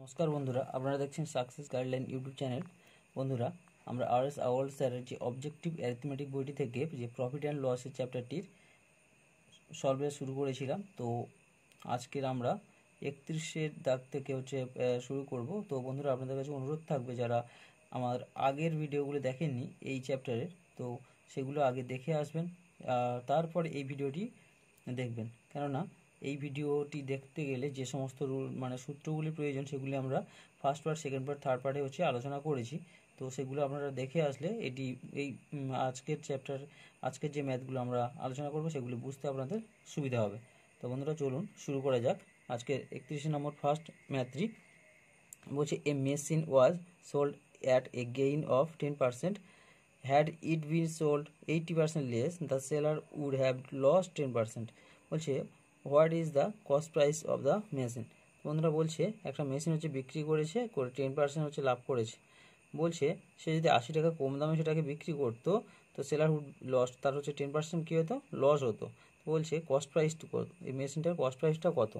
নমস্কার বন্ধুরা, আপনারা দেখছেন সাকসেস গাইডলাইন ইউটিউব চ্যানেল। বন্ধুরা, আমরা আর.এস. আউয়াল স্যারের যে অবজেক্টিভ অ্যারিথমেটিক বইটি থেকে যে প্রফিট অ্যান্ড লসের চ্যাপ্টারটির সলভে শুরু করেছিলাম। তো আজকের আমরা 31 দাগ থেকে শুরু করব। তো বন্ধুরা, আপনাদের কাছে অনুরোধ থাকবে যারা আমার আগের ভিডিওগুলো দেখেননি এই চ্যাপ্টারের, তো সেগুলো আগে দেখে আসবেন, তারপরে এই ভিডিওটি দেখবেন। কেননা এই ভিডিওটি দেখতে গেলে যে সমস্ত সূত্রগুলি প্রয়োজন সেগুলি আমরা first part, second part, third পার্টে আলোচনা করেছি। তো সেগুলো আপনারা দেখে আসলে এই আজকের যে ম্যাথগুলো আমরা আলোচনা করব সেগুলি বুঝতে আপনাদের সুবিধা হবে। তো বন্ধুরা, চলুন শুরু করা যাক। আজকের 31 নম্বর ফার্স্ট ম্যাথটি বলছে, a machine was sold at a gain of 10%. Had it been sold 80% less, the seller would have lost 10%. বলছে, what is the cost price of the machine. বন্ধুরা, বলছে একটা মেশিন বিক্রি করেছে, 10% লাভ করেছে। বলছে সে যদি 80 টাকা কম দামে সেটাকে বিক্রি করতো, তো সেলার উড লস, তার 10% কী হতো, লস হতো। বলছে কস্ট প্রাইসটা কত, এই মেশিনটার কস্ট প্রাইসটা কত।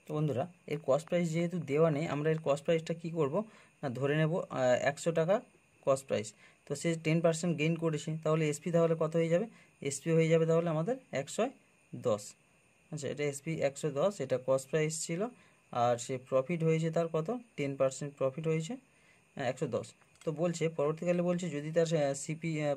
তো বন্ধুরা, এর কস্ট প্রাইস যেহেতু দেওয়া নেই, আমরা এর কস্ট প্রাইসটা কী করব না, ধরে নেব 100 টাকা কস্ট প্রাইস। তো সে 10% গেইন করেছে, তাহলে এসপি তাহলে কত হয়ে যাবে, এসপি হয়ে যাবে তাহলে আমাদের 110। আচ্ছা, এটা এসপি 110, এটা কস্ট প্রাইস ছিল। আর সে প্রফিট হয়েছে তার কত, 10% প্রফিট হয়েছে, 110। তো বলছে পরবর্তীকালে, বলছে যদি তার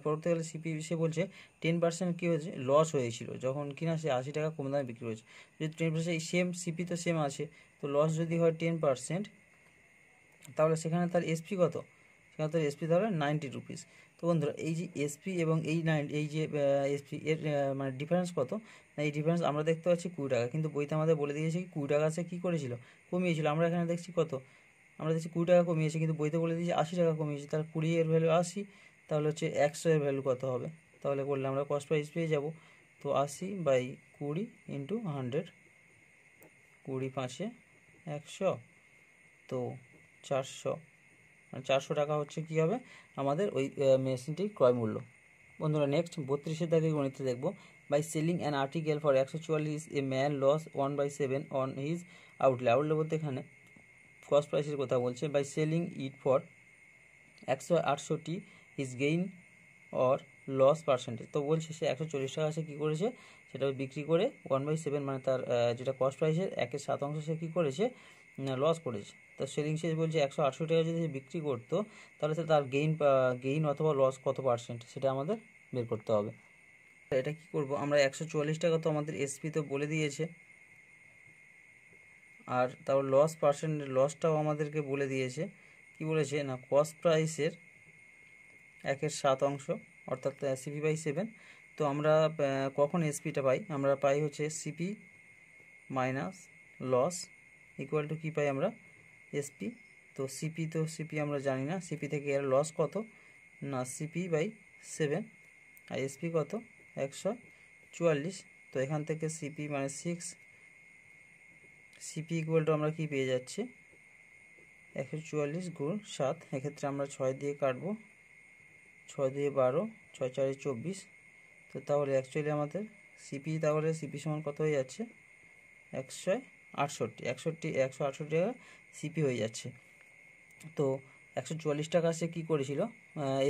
পরবর্তীকালে সিপি সে বলছে 10% কী হয়েছে, লস হয়েছিল যখন কিনা সে 80 টাকা কম দামে বিক্রি হয়েছে। যদি 10% সেম সিপি তো সেম আছে, তো লস যদি হয় 10%, তাহলে সেখানে তার এসপি কত, সেখানে তার এসপি তাহলে 90 রুপিস। তো বন্ধুরা, এই যে এসপি এবং এই যে এসপি এর ডিফারেন্স কত, এই ডিফারেন্স আমরা দেখতে পাচ্ছি 20 টাকা, কিন্তু বইতে আমাদের বলে দিয়েছে কি 20 টাকা সে কী করেছিল, কমিয়েছিল। আমরা এখানে দেখছি কত, আমরা দেখছি 20 টাকা কমিয়েছে, কিন্তু বইতে বলে দিয়েছে 80 টাকা কমিয়েছে। তাহলে 20 এর ভ্যালু 80, তাহলে 100 এর ভ্যালু কত হবে, তাহলে করলে আমরা কস্ট প্রাইস পেয়ে যাব। তো 80/20 ইন্টু 100, 20 5 100, তো 400 টাকা কী হবে আমাদের ওই মেশিনটির ক্রয় মূল্য। বন্ধুরা, নেক্সট 32 দাগে গণিতে দেখব। By selling an article for 144, a man loss 1/7 on his outlay. Outlay বলতে এখানে কস্ট প্রাইসের কথা বলছে। By selling it for 168, his gain or loss percentage. তো বলছে সে 140 টাকা সে কী করেছে, সেটা বিক্রি করে 1/7 তার যেটা কস্ট প্রাইসের 1/7 সে কী করেছে, লস করেছে। তো সেলিং সে বলছে 168 টাকা যদি বিক্রি করতো, তাহলে তার গেইন অথবা লস কত পার্সেন্ট, সেটা আমাদের বের করতে হবে। এটা কি করব, আমরা 144 টাকা তো আমাদের এসপি তো বলে দিয়েছে, আর তাও লসটাও আমাদেরকে বলে দিয়েছে। কি বলেছে না, কস্ট প্রাইসের 1/7, অর্থাৎ CP/7। তো আমরা কখন এসপিটা পাই, আমরা পাই CP minus loss equal to কী পাই আমরা, এসপি। তো সিপি আমরা জানি না, সিপি থেকে এর লস কত না, CP/7, আর এসপি কত 144। তো এখান থেকে সিপি 6, সিপি ইকুয়াল টু আমরা কি পেয়ে যাচ্ছি, 144 গুণ 7, এক্ষেত্রে আমরা 6 দিয়ে কাটবো, 6 দিয়ে 12, 6 4 24। তো তাহলে অ্যাকচুয়ালি আমাদের সিপি সমান কত হয়ে যাচ্ছে, 168 টাকা সিপি হয়ে যাচ্ছে। তো 144 টাকা সে কী করেছিল,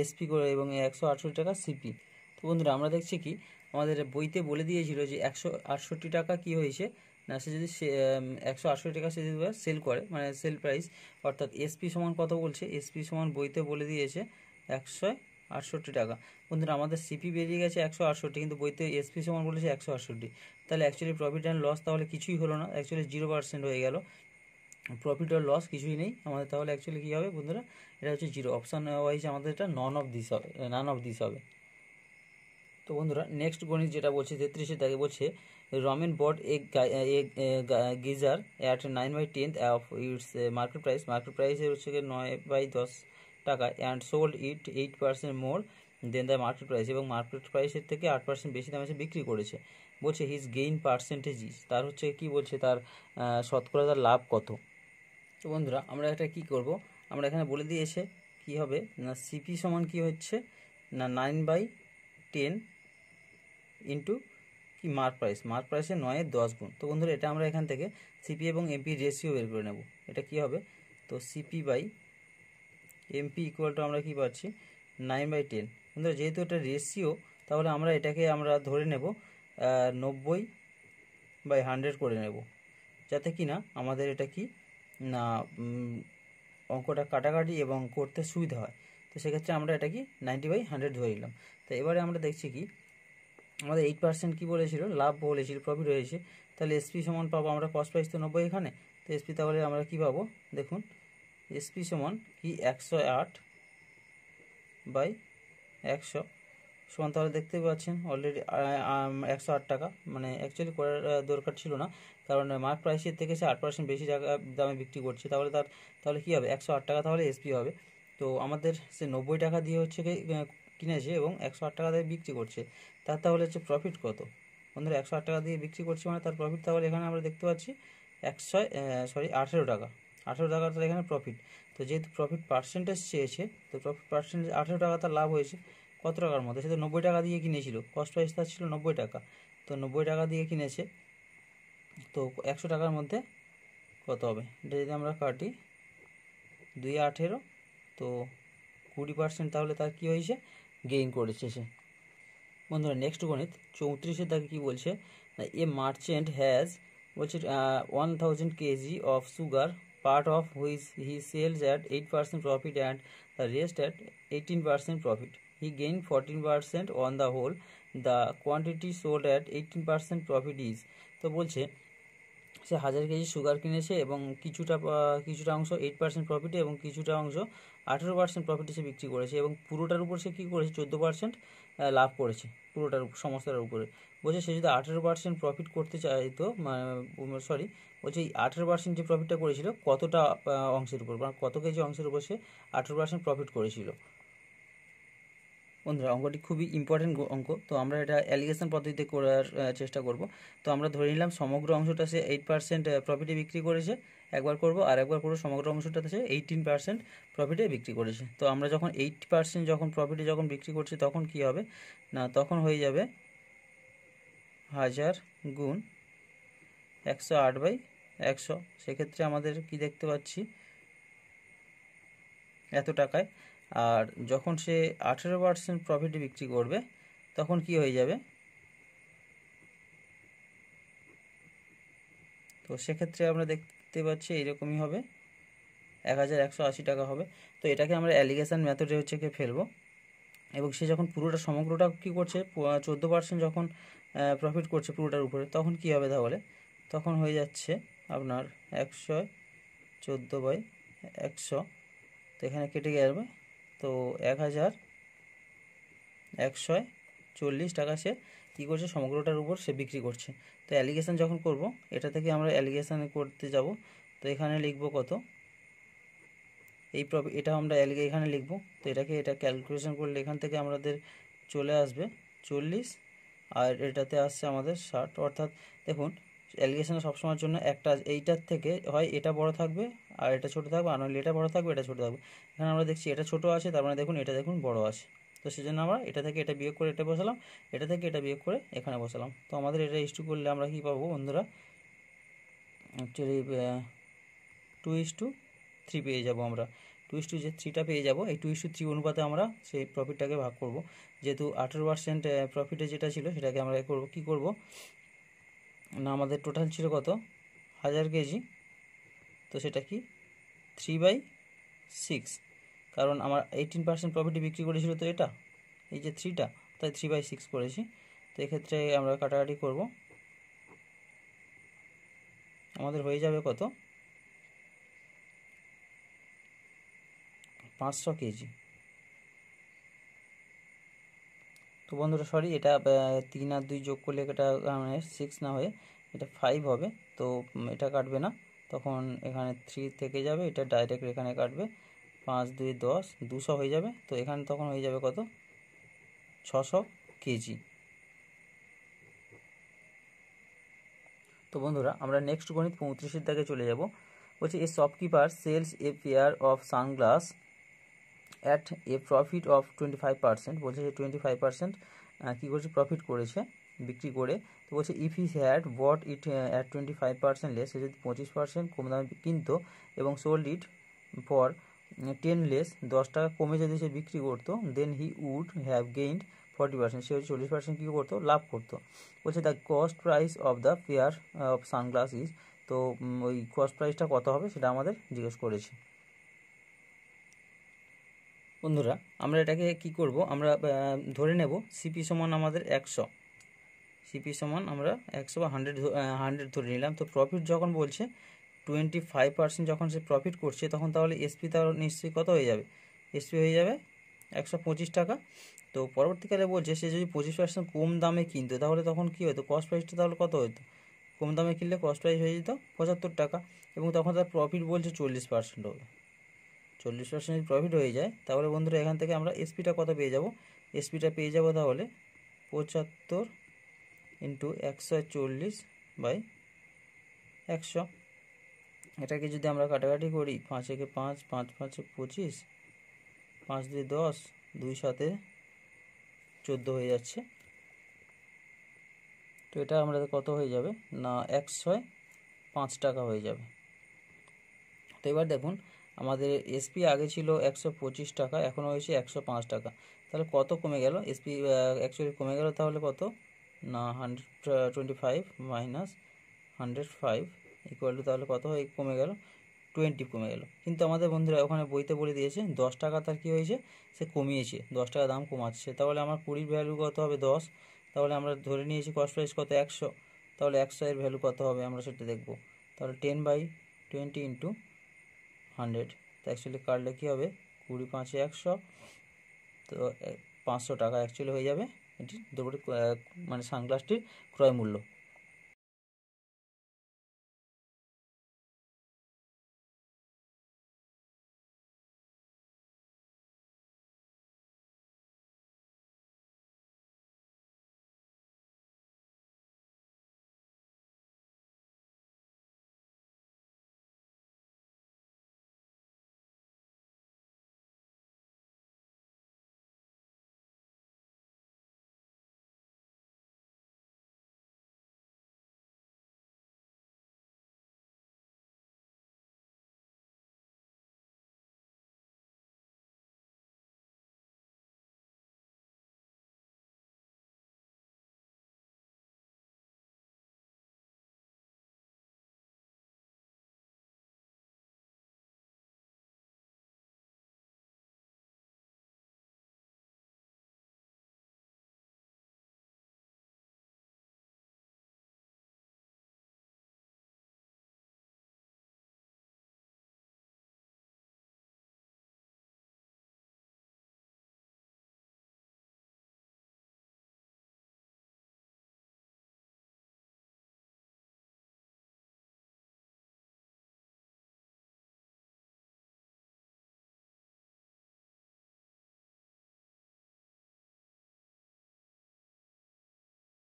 এসপি করে, এবং 168 টাকা সিপি। তো বন্ধুরা, আমরা দেখছি কি আমাদের বইতে বলে দিয়েছিল যে 168 টাকা কি হয়েছে না, সে যদি 168 টাকা সে যদি সেল করে, সেল প্রাইস, অর্থাৎ এসপি সমান কত বলছে, এসপি সমান বইতে বলে দিয়েছে 168 টাকা। বন্ধুরা, আমাদের সিপি বেরিয়ে গেছে 168, কিন্তু বইতে এসপি সমান বলেছে 168। তাহলে অ্যাকচুয়ালি প্রফিট অ্যান্ড লস তাহলে কিছুই হলো না, অ্যাকচুয়ালি 0% হয়ে গেল, প্রফিট আর লস কিছুই নেই আমাদের। তাহলে অ্যাকচুয়ালি কী হবে বন্ধুরা, এটা 0, অপশান ওয়াইজ আমাদের এটা নান অফ দিস হবে। তো বন্ধুরা, নেক্সট গণিত যেটা বলছে 33 দাগে বলছে, Ramen bought a geyser at 9/10 of its market price. Market প্রাইসের 9/10 টাকা, and sold it 8% more than the market price, এবং মার্কেট প্রাইসের থেকে 8% বেশি দামে সে বিক্রি করেছে। বলছে হিজ গেইন পার্সেন্টেজ ইজ, তার কি বলছে, তার শতকরা তার লাভ কত। তো বন্ধুরা, আমরা এটা কি করব, আমরা এখানে বলে দিয়েছে কি হবে না, সিপি সমান কি হচ্ছে না 9/10 ইন্টু কি কি মার্ক প্রাইসে 9-এর 10 গুণ। তো বন্ধুরা এটা আমরা এখান থেকে সিপি এবং এমপি রেশিও বের করে নেব। এটা কি হবে, তো CP by MP equal to আমরা কি পাচ্ছি 9/10। বন্ধুরা যেহেতু এটা রেশিও, তাহলে আমরা এটাকে আমরা ধরে নেব 90/100 করে নেব, যাতে কি না আমাদের এটা কি না অঙ্কটা কাটাকাটি এবং করতে সুবিধা হয়। তো সেক্ষেত্রে আমরা এটা কি 90/100 ধরে নিলাম। তো এবারে আমরা দেখছি কি আমাদের 8% কি বলেছিল, লাভ বলেছিল, প্রফিট হয়েছে। তাহলে এসপি সমান পাবো আমরা, কস্ট প্রাইস তো 90 এখানে, তো এসপি তাহলে আমরা কি পাবো, দেখুন এসপি সমান কি 108/100 সমান, তাহলে দেখতে পাচ্ছেন অলরেডি 108 টাকা। মানে অ্যাকচুয়ালি করার দরকার ছিল না, কারণ মার্ক প্রাইসের থেকে সে 8% বেশি দামে বিক্রি করছে। তাহলে কি হবে 108 টাকা, তাহলে এসপি হবে। তো আমাদের সে 90 টাকা দিয়ে হচ্ছে কিনেছে এবং 108 টাকা দিয়ে বিক্রি করছে, তাহলে হচ্ছে প্রফিট কত বন্ধুরা, 108 টাকা দিয়ে বিক্রি করছে মানে তার প্রফিট, তাহলে এখানে আমরা দেখতে পাচ্ছি 18 টাকা। 18 টাকা তার এখানে প্রফিট। তো যেহেতু প্রফিট পার্সেন্টেজ চেয়েছে, তো প্রফিট পার্সেন্টেজ 18 টাকা তার লাভ হয়েছে কত টাকার মধ্যে, সে তো 90 টাকা দিয়ে কিনেছিল, কস্ট প্রাইস তার ছিল 90 টাকা। তো 90 টাকা দিয়ে কিনেছে, তো 100 টাকার মধ্যে কত হবে, এটা যদি আমরা কাটি 2-18, তো 20%, তাহলে তার কী হয়েছে, গেইন করেছে সে। বন্ধুরা নেক্সট গণিত 34-এর দাগে কী বলছে, এ মার্চেন্ট হ্যাজ বলছে 1000 kg of sugar, part of which he sells at 8% profit and the rest at 18% profit. He gained 14% on the whole. The quantity sold at 18% profit is, তো বলছে সে 1000 কেজি সুগার কিনেছে এবং কিছুটা অংশ 8% প্রফিটে এবং কিছুটা অংশ 18% প্রফিটে সে বিক্রি করেছে, এবং পুরোটার উপর সে কী করেছে 14% লাভ করেছে, পুরোটার সমস্যার উপরে। বলছে সে যদি 18% প্রফিট করতে চাইতো, সরি বলছে এই 18% যে প্রফিটটা করেছিল কতটা অংশের উপর, মানে কত কেজি অংশের উপর সে 18% প্রফিট করেছিল। বন্ধুরা অঙ্কটি খুবই ইম্পর্টেন্ট অঙ্ক, তো আমরা এটা অ্যালিগেশন পদ্ধতিতে করার চেষ্টা করব। তো আমরা ধরে নিলাম সমগ্র অংশটা সে 8% প্রফিটে বিক্রি করেছে, একবার করব, আর একবার করব সমগ্র অংশটাতে সে 18% প্রফিটে বিক্রি করেছে। তো আমরা যখন 8% যখন প্রফিটে যখন বিক্রি করছি তখন কি হবে না, তখন হয়ে যাবে 1000 গুণ 108/100। সেক্ষেত্রে আমাদের কি দেখতে পাচ্ছি এত টাকায়। আর যখন সে 18% প্রফিটে বিক্রি করবে তখন কি হয়ে যাবে, তো সেক্ষেত্রে আমরা দেখতে পাচ্ছি এইরকমই হবে, 1180 টাকা হবে। তো এটাকে আমরা অ্যালিগেশন মেথডে হচ্ছে ফেলবো, এবং সে যখন পুরোটা সমগ্রটা কী করছে 14% যখন প্রফিট করছে পুরোটার উপরে, তখন কি হবে, তাহলে তখন হয়ে যাচ্ছে আপনার 114/100, তো এখানে কেটে যাবে, তো 1140 টাকা সে কী করছে সমগ্রটার উপর সে বিক্রি করছে। তো অ্যালিগেশন যখন করব, এটা থেকে আমরা অ্যালিগেশন করতে যাব, তো এখানে লিখব কত, এই প্রফিট এটা আমরা এখানে লিখব। তো এটা ক্যালকুলেশন করলে এখান থেকে আমাদের চলে আসবে 40, আর এটাতে আসছে আমাদের 60। অর্থাৎ দেখুন অ্যালিগেশনে সবসময়ের জন্য একটা এইটার থেকে হয় এটা বড় থাকবে আর এটা ছোট থাকবে, আর নইলে এটা বড় থাকবে এটা ছোট থাকবে। এখানে আমরা দেখছি এটা ছোট আছে, তার মানে দেখুন এটা দেখুন বড় আছে। তো সেজন্য আমরা এটা থেকে এটা বিয়োগ করে এটা বসালাম, এটা থেকে এটা বিয়োগ করে এখানে বসালাম। তো আমাদের এটা ইস্টু করলে আমরা কি পাবো বন্ধুরা, অ্যাকচুয়ালি 2:3 পেয়ে যাব আমরা। 2:3টা পেয়ে যাব। এই 2:3 অনুপাতে আমরা সেই প্রফিটটাকে ভাগ করব। যেহেতু 18% প্রফিটে যেটা ছিল সেটাকে আমরা কী করব না, আমাদের টোটাল ছিল কত 1000 কেজি, তো সেটা কি 3/6, কারণ আমার 18% প্রফিটে বিক্রি করেছিল, তো এটা এই যে 3টা, তাই 3/6 করেছি। তো এক্ষেত্রে আমরা কাটাকাটি করব, আমাদের হয়ে যাবে কত 500 কেজি। তো বন্ধুরা সরি, এটা 3 আর 2 যোগ করলে এটা 6 না হয়ে এটা 5 হবে, তো এটা কাটবে না, তখন এখানে 3 থেকে যাবে, এটা ডাইরেক্ট এখানে কাটবে, 5 2 10, 200 হয়ে যাবে। তো এখানে তখন হয়ে যাবে কত 600 কেজি। তো বন্ধুরা আমরা নেক্সট গণিত 35-এর দাগে চলে যাব। বলছে a shopkeeper sells a pair of sunglass at a profit of 25%, বলছে যে 25% কী করছে প্রফিট করেছে। বিক্রি করে। তো বলছে if he had bought it at 25% less, সে যদি 25% কম দামে কিনতো এবং সোল্ড ইট ফর 10 লেস, 10 টাকা কমে যদি সে বিক্রি করতো, দেন হি উড হ্যাভ গেইনড 40%, সে 40% কী করতো, লাভ করতো। বলছে the cost price of the pair of sunglass is, তো ওই কস্ট প্রাইসটা কত হবে সেটা আমাদের জিজ্ঞেস করেছে। বন্ধুরা আমরা এটাকে কি করব, আমরা ধরে নেব সিপি সমান আমাদের 100, সিপি সমান আমরা 100 বা 100 ধরে নিলাম। তো প্রফিট যখন বলছে 25% যখন সে প্রফিট করছে, তখন তাহলে এসপি তার নিশ্চয়ই কত হয়ে যাবে, এসপি হয়ে যাবে 125 টাকা। তো পরবর্তীকালে বলছে সে যদি 25% কম দামে কিনতো, তাহলে তখন কী হতো, কস্ট প্রাইসটা তাহলে কত হতো, কম দামে কিনলে কস্ট প্রাইস হয়ে যেত 75 টাকা, এবং তখন তার প্রফিট বলছে 40% হবে। 40% যদি প্রফিট হয়ে যায়, তাহলে বন্ধুরা এখান থেকে আমরা এসপিটা কত পেয়ে যাব, এসপিটা পেয়ে যাব তাহলে 75 ইন্টু 140/100। এটাকে যদি আমরা কাটাকাটি করি, 5 একে 5, 5 5 25, 5 2 10, 2 7 14 হয়ে যাচ্ছে। তো এটা আমাদের কত হয়ে যাবে না, 105 টাকা হয়ে যাবে। তো এবার দেখুন আমাদের এসপি আগে ছিল 125 টাকা, এখন হয়েছে 105 টাকা, তাহলে কত কমে গেল, এসপি অ্যাকচুয়ালি কমে গেল তাহলে কত না, 125 মাইনাস 105 ইকুয়াল টু তাহলে কত হয়, কমে গেল 20 কমে গেল। কিন্তু আমাদের বন্ধুরা ওখানে বইতে বলে দিয়েছে 10 টাকা তার কী হয়েছে, সে কমিয়েছে, 10 টাকা দাম কমাচ্ছে, তাহলে আমার 20 ভ্যালু কত হবে 10, তাহলে আমরা ধরে নিয়েছি কস্ট প্রাইস কত 100, তাহলে 100 এর ভ্যালু কত হবে আমরা সেটা দেখব। তাহলে 10/20 ইন্টু 100, তো অ্যাকচুয়ালি কাটলে কী হবে, 20 5 100, তো 500 টাকা অ্যাকচুয়ালি হয়ে যাবে এটি মানে সানগ্লাসটির ক্রয় মূল্য।